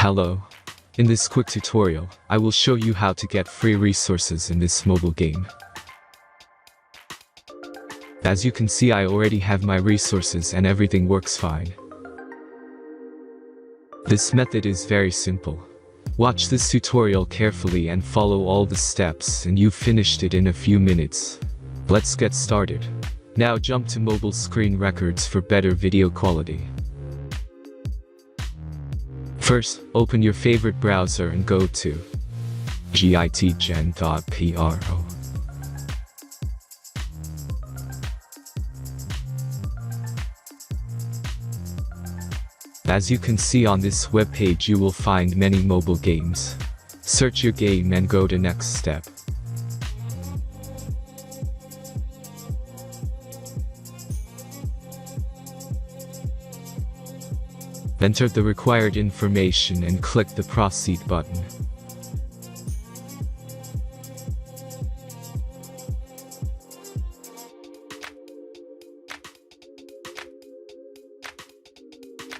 Hello. In this quick tutorial, I will show you how to get free resources in this mobile game. As you can see, I already have my resources and everything works fine. This method is very simple. Watch this tutorial carefully and follow all the steps and you've finished it in a few minutes. Let's get started. Now jump to mobile screen records for better video quality. First, open your favorite browser and go to gitgen.pro. As you can see on this web page, you will find many mobile games. Search your game and go to next step. Enter the required information and click the Proceed button.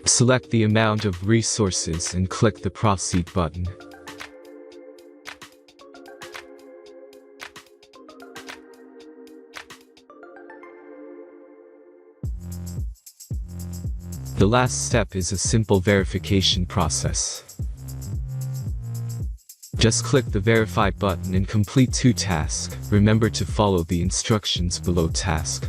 Select the amount of resources and click the Proceed button. The last step is a simple verification process. Just click the Verify button and complete 2 tasks. Remember to follow the instructions below task.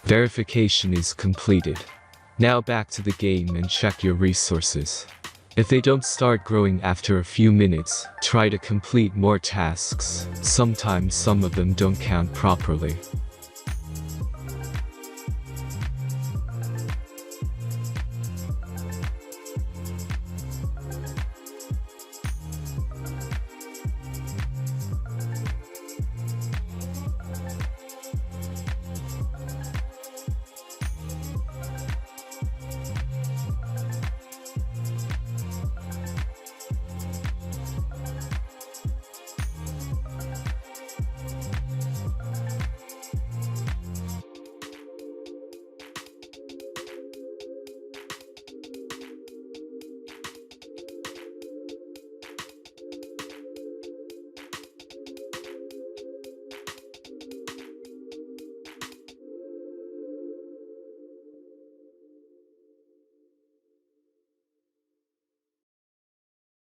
Verification is completed. Now back to the game and check your resources. If they don't start growing after a few minutes, try to complete more tasks. Sometimes some of them don't count properly.